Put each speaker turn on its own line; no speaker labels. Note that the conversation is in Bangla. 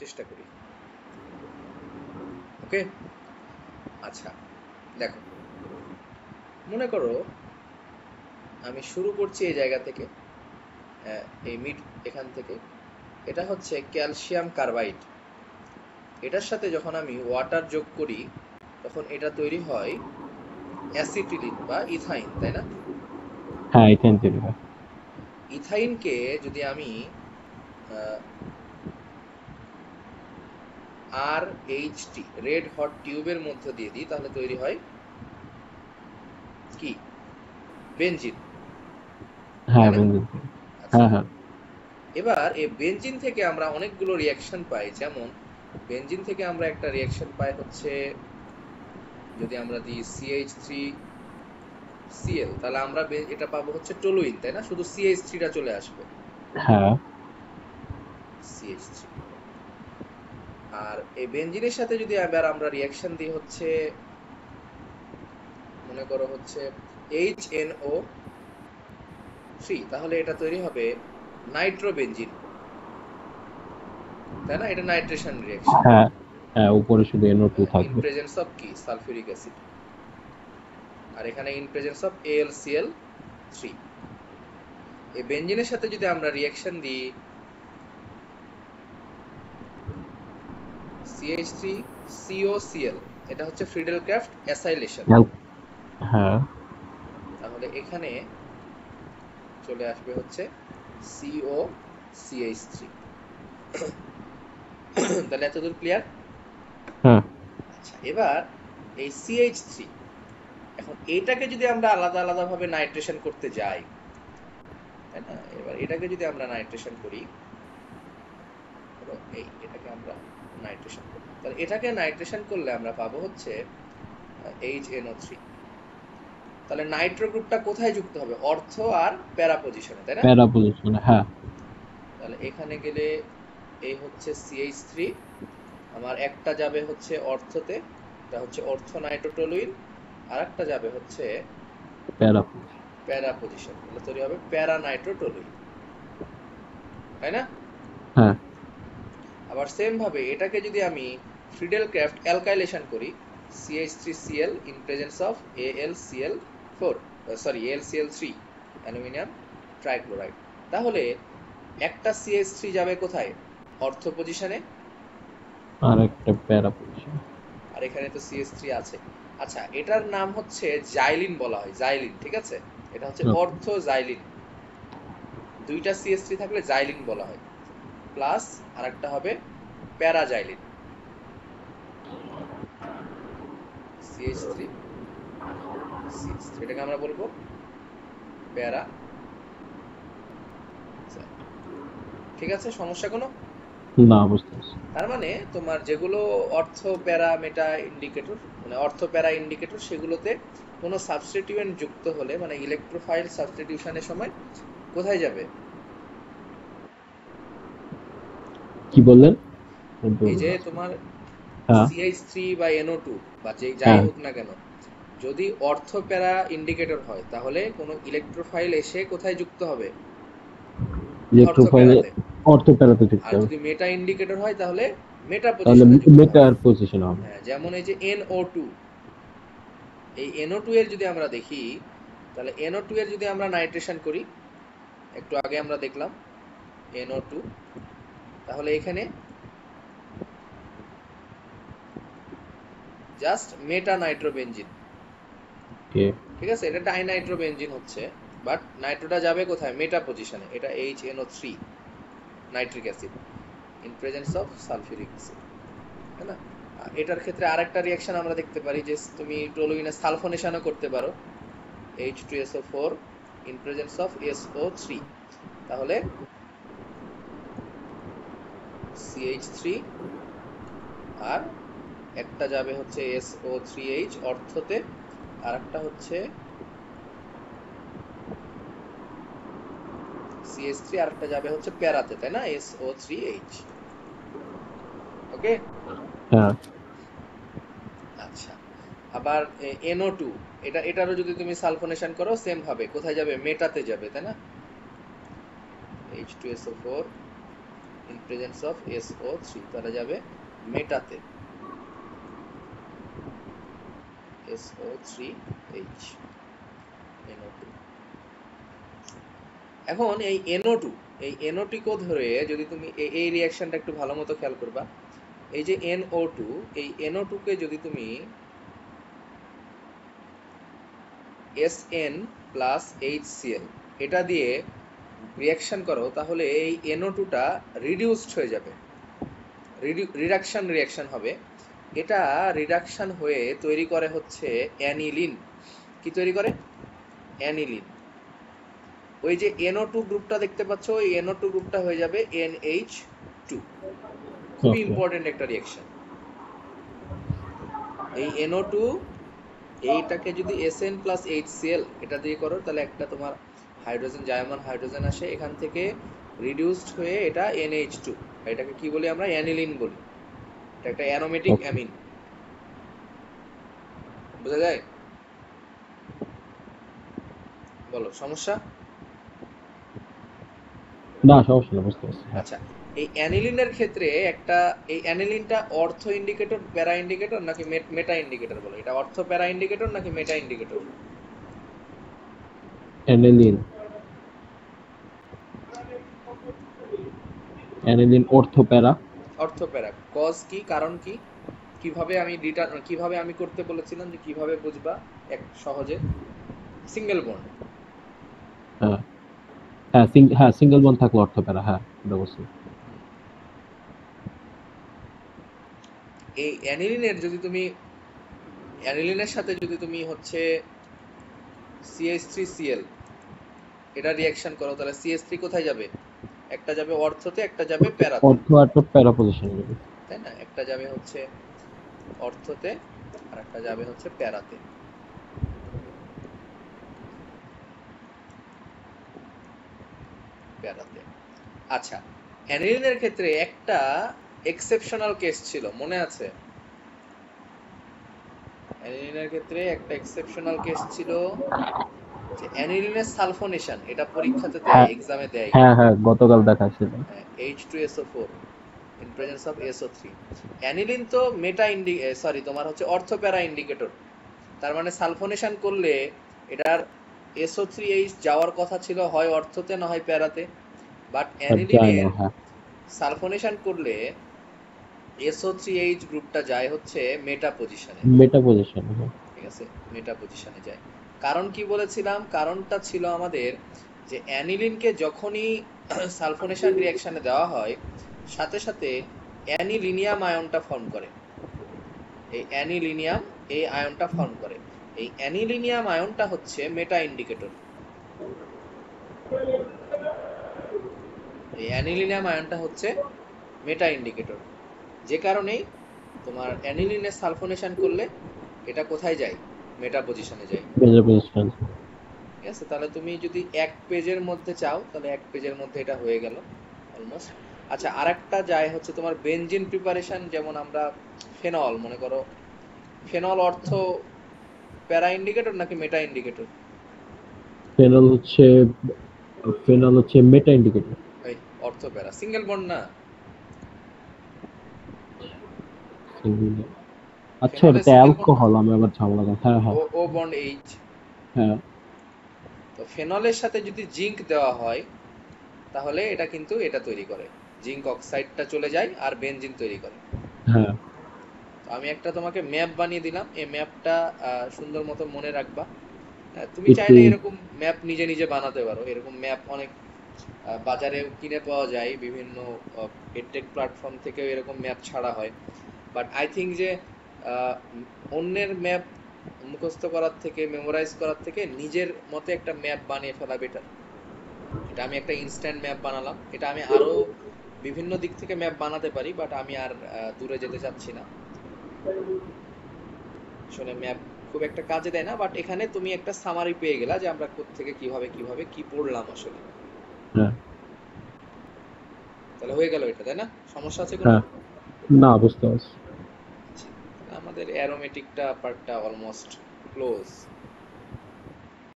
চেষ্টা করি। ওকে, আচ্ছা দেখো, মনে করো আমি শুরু করছি এই জায়গা থেকে, এই মিড এখান থেকে, এটা হচ্ছে ক্যালসিয়াম কার্বাইড। এটার সাথে যখন আমি ওয়াটার যোগ করি তখন এটা তৈরি হয় অ্যাসিটিলিন বা ইথাইন, তাই না?
হ্যাঁ, ইথেন তৈরি হয়।
ইথাইনকে যদি আমি RHT রেড হট টিউবের মধ্যে দিয়ে দিই তাহলে তৈরি হয় কি? বেনজিন, তাই
হ্যাঁ,
না?
বেঞ্জিন।
আচ্ছা,
হ্যাঁ, হ্যাঁ।
এবার এই বেনজিন থেকে আমরা অনেকগুলো রিয়াকশন পাই। যেমন বেনজিন থেকে আমরা একটা রিয়াকশন পাই হচ্ছে, যদি আমরা দিই CH3Cl তাহলে আমরা এটা পাবো হচ্ছে টলুইন, তাই না? শুধু CH3 টা চলে আসবে,
হ্যাঁ,
CH3। আর এই বেনজিনের সাথে যদি আবার আমরা রিয়াকশন দিই হচ্ছে, মনে করো হচ্ছে HNO3, তাহলে এটা তৈরি হবে নাইট্রোবেনজিন, তাই না? এটা নাইট্রেশন রিয়াকশন
হ্যাঁ, হ্যাঁ, উপরে শুধু NO2
ইন
থাকবে।
প্রেজেন্স অফ কি? Sulphuric acid. আর এখানে ইন প্রেজেন্স অফ AlCl3। এই বেনজিনের সাথে যদি আমরা রিয়াকশন দিই CH3COCl, এটা হচ্ছে ফ্রিডেলক্রাফট অ্যাসাইলেশন।
হ্যাঁ,
তাহলে এখানে চলে আসবে হচ্ছে COCH3। তাহলে এতদূর ক্লিয়ার?
হ্যাঁ।
আচ্ছা, এবার এই CH3, এখন এটাকে যদি আমরা আলাদা আলাদা ভাবে নাইট্রেশন করতে যাই, তাই না? এবার এটাকে যদি আমরা নাইট্রেশন করি, এটাকে আমরা নাইট্রেশন করি, তাহলে এটাকে নাইট্রেশন করলে আমরা পাবো হচ্ছে HNO3। তাহলে নাইট্রো গ্রুপটা কোথায় যুক্ত হবে? অর্থ আর প্যারা পজিশনে, তাই না?
প্যারা পজিশনে, হ্যাঁ।
তাহলে এখানে গেলে এই হচ্ছে CH3, আমার একটা যাবে হচ্ছে অর্থতে, এটা হচ্ছে অর্থ নাইট্রোটলুইন, আর একটা যাবে হচ্ছে
প্যারা।
প্যারা পজিশন, তাহলে তৈরি হবে প্যারা নাইট্রোটলুইন, তাই না?
হ্যাঁ,
আবার সেম ভাবে এটাকে যদি আমি ফ্রিডেলক্রাফট অ্যালকাইলেশন করি, CH3Cl in presence of AlCl4, sorry AlCl3, aluminium trichloride, তাহলে একটা CH3 যাবে কোথায়? অর্থ পজিশনে,
আর একটা প্যারা পজিশন।
আর এখানে তো CH3 আছে। আচ্ছা, এটার নাম হচ্ছে জাইলিন বলা হয়, জাইলিন, ঠিক আছে? এটা হচ্ছে অর্থ জাইলিন। দুইটা CH3 থাকলে জাইলিন বলা হয়, প্লাস আর একটা হবে প্যারাজাইলিন। CH3 CH3, এটাকে আমরা বলবো প্যারা, ঠিক আছে? সমস্যা কোনো?
না, বুঝতে পারছি।
তার মানে তোমার যেগুলো অর্থ প্যারা মেটা ইন্ডিকেটর, মানে অর্থ প্যারা ইন্ডিকেটর, সেগুলোতে কোনো সাবস্টিটিউয়েন্ট যুক্ত হলে, মানে ইলেকট্রোফাইল সাবস্টিটিউশনের সময় কোথায় যাবে?
কি বললেন?
এই যে তোমার
হ্যাঁ,
CH3 বা NO2 বা যাই
হ্যাঁ।
হোক না কেন, যদি অর্থ প্যারা ইন্ডিকেটর হয় তাহলে কোনো ইলেকট্রোফাইল এসে কোথায় যুক্ত হবে? অর্থ
ইলেকট্রোফাইলে
প্যারাতে।
অর্থ প্যারাতে
আর
যুক্ত হবে।
যদি মেটা ইন্ডিকেটর হয় তাহলে মেটা
তাহলে
পজিশনে যুক্ত হবে।
মেটার পজিশন হবে।
হ্যাঁ, যেমন এই যে NO2, এই NO2 এর যদি আমরা দেখি, তাহলে NO2 এর যদি আমরা নাইট্রেশন করি, একটু আগে আমরা দেখলাম NO2, তাহলে এখানে জাস্ট মেটা নাইট্রোবেনজিন,
ওকে।
ঠিক আছে? এটা ডাইনাইট্রোবেনজিন হচ্ছে, বাট নাইট্রোটা যাবে কোথায়? মেটা পজিশনে, এটা HNO3 nitric acid in presence of sulphuric acid, তাই না? এটার ক্ষেত্রে আরেকটা রিঅ্যাকশন আমরা দেখতে পারি যে তুমি টলুইনে সালফোনেশনও করতে পারো, H2SO4 in presence of SO3, তাহলে CH3, আর একটা যাবে হচ্ছে SO3H অর্থতে, আর একটা হচ্ছে CH3, আর একটা যাবে হচ্ছে প্যারাতে, তাই না? SO3H। ওকে,
হ্যাঁ,
আচ্ছা। আবার NO2, এটারও যদি তুমি সালফোনেশন করো সেম ভাবে কোথায় যাবে? মেটাতে যাবে, তাই না? H2SO4 in presence of SO3 তাহলে যাবে মেটাতে SO3H NO2। এখন এই NO2 এই NO2 কে ধরে যদি তুমি এই রিঅ্যাকশনটা একটু ভালো মতো খেয়াল করবা, এই যে NO2 এই NO2 কে যদি তুমি SN প্লাস HCl এটা দিয়ে রিঅ্যাকশন করো, তাহলে এই NO2 টা রিডিউসড হয়ে যাবে, রিডাকশন হবে। এটা রিডাকশন হয়ে তৈরি করে হচ্ছে অ্যানিলিন। কি তৈরি করে? অ্যানিলিন। ওই যে NO2 গ্রুপটা দেখতে পাচ্ছ, ওই NO2 গ্রুপটা হয়ে যাবে NH2। খুবই
ওকে
ইম্পর্টেন্ট একটা রিঅ্যাকশন। এই NO2 এইটাকে যদি SN প্লাস HCl এটা দিয়ে করো, তাহলে একটা তোমার হাইড্রোজেন জায়মান হাইড্রোজেন আসে, এখান থেকে রিডিউসড হয়ে এটা NH2। এটাকে কি বলি আমরা? অ্যানিলিন বলি। এটা একটা অ্যারোমেটিক
ওকে
অ্যামিন। বোঝা যায়? বলো সমস্যা?
না সমস্যা না, বুঝতে পারছি। হ্যাঁ,
আচ্ছা, এই অ্যানিলিনের ক্ষেত্রে একটা, এই অ্যানিলিনটা অর্থ ইন্ডিকেটর, প্যারা ইন্ডিকেটর নাকি মেটা ইন্ডিকেটর? বলো, এটা অর্থ প্যারা ইন্ডিকেটর নাকি meta indicator?
Aniline aniline ortho para.
Ortho para. Cause কি, কারণ কি? কিভাবে আমি করতে বলেছিলাম যে কিভাবে বুঝবা এক সহজে? Single bond.
হ্যাঁ হ্যাঁ, সিঙ্গেল বন্ড থাকলে অর্থোপ্যারা, হ্যাঁ এটা বলছি।
এই অ্যানিলিনের সাথে যদি তুমি হচ্ছে CH3Cl এটা রিঅ্যাকশন করো, তাহলে CH3 কোথায় যাবে? একটা যাবে অর্থতে, একটা যাবে প্যারাতে,
অর্থ আর প্যারা পজিশন যাবে।
তাই না? একটা যাবে হচ্ছে অর্থতে আর একটা যাবে হচ্ছে প্যারাতে। প্যারাতে। আচ্ছা, অ্যানিলিনের ক্ষেত্রে একটা এক্সেপশনাল কেস ছিল, মনে আছে? অ্যানিলিনের ক্ষেত্রে একটা এক্সেপশনাল কেস ছিল যে অ্যানিলিনের সালফোনেশন, এটা পরীক্ষাতে দেয়,
হ্যাঁ
এক্সামে দেয়।
হ্যাঁ হ্যাঁ, গতকাল দেখাচ্ছিল।
H2SO4 in presence of SO3। Aniline তো তোমার হচ্ছে অর্থোপ্যারা ইন্ডিকেটর। তার মানে সালফোনেশন করলে এটার SO3H যাওয়ার কথা ছিল হয় অর্থতে না হয় প্যারাতে, বাট
আর যায় না,
অ্যানিলিনের
হ্যাঁ
সালফোনেশন করলে SO3H গ্রুপটা যায় হচ্ছে মেটা পজিশনে।
মেটা পজিশন, হ্যাঁ
ঠিক আছে, মেটা পজিশনে যায়। কারণ কি বলেছিলাম? কারণটা ছিল আমাদের যে অ্যানিলিনকে যখনই সালফোনেশন রিঅ্যাকশনে দেওয়া হয়, সাথে সাথে অ্যানিলিনিয়াম আয়নটা ফর্ম করে। এই অ্যানিলিনিয়াম এই আয়নটা ফর্ম করে। এই অ্যানিলিনিয়াম আয়নটা হচ্ছে মেটা ইন্ডিকেটর। এই অ্যানিলিনিয়াম আয়নটা হচ্ছে মেটা ইন্ডিকেটর, যে কারণেই তোমার অ্যানিলিনের সালফোনেশন করলে এটা কোথায় যায়? মেটা পজিশনে যায়।
মেটা পজিশন।
ঠিক আছে, তাহলে তুমি যদি এক পেজের মধ্যে চাও, তাহলে এক পেজের মধ্যে এটা হয়ে গেল অলমোস্ট। আচ্ছা, আরেকটা যায় হচ্ছে তোমার বেনজিন প্রিপারেশন। যেমন আমরা ফেনল, মনে করো ফেনল অর্থ প্যারা ইন্ডিকেটর নাকি মেটা ইন্ডিকেটর?
ফেনল হচ্ছে মেটা ইন্ডিকেটর।
এই অর্থ প্যারা, সিঙ্গেল বন্ড না।
আচ্ছা,
ফেনলে
ওটাতে
সিঙ্গেল বন্ড না,
অ্যালকোহল, আমি আবার ঝামেলা করি। হ্যাঁ হ্যাঁ
ও বন্ড এইচ।
হ্যাঁ।
তো ফেনলের সাথে যদি জিঙ্ক দেওয়া হয়, তাহলে এটা কিন্তু এটা তৈরি করে, জিঙ্ক অক্সাইডটা চলে যায় আর বেনজিন তৈরি করে।
হ্যাঁ
তো আমি একটা তোমাকে ম্যাপ বানিয়ে দিলাম, এই ম্যাপটা সুন্দর মতো মনে রাখবা। তুমি
একটু।
চাইলে এরকম ম্যাপ নিজে নিজে বানাতে পারো। এরকম ম্যাপ অনেক বাজারে কিনে পাওয়া যায়, বিভিন্ন এডটেক প্ল্যাটফর্ম থেকেও এরকম ম্যাপ ছাড়া হয়। বাট আই থিঙ্ক যে অন্যের ম্যাপ মুখস্থ করার থেকে, মেমোরাইজ করার থেকে নিজের মতে একটা ম্যাপ বানিয়ে ফেলা বেটার। এটা আমি একটা ইনস্ট্যান্ট ম্যাপ বানালাম। এটা আমি আরো বিভিন্ন দিক থেকে ম্যাপ বানাতে পারি, বাট আমি আর দূরে যেতে চাচ্ছি না। আসলে ম্যাপ খুব একটা কাজে দেয় না, বাট এখানে তুমি একটা সামারি পেয়ে গেলা যে আমরা কোত্থেকে কিভাবে কিভাবে কি পড়লাম আসলে।
হ্যাঁ
তাহলে হয়ে গেল এটা, তাই না? সমস্যা আছে কোনো?
হ্যাঁ, না বুঝতে পারছি।
আচ্ছা, তাহলে আমাদের অ্যারোমেটিকটা পার্টটা অলমোস্ট ক্লোজ।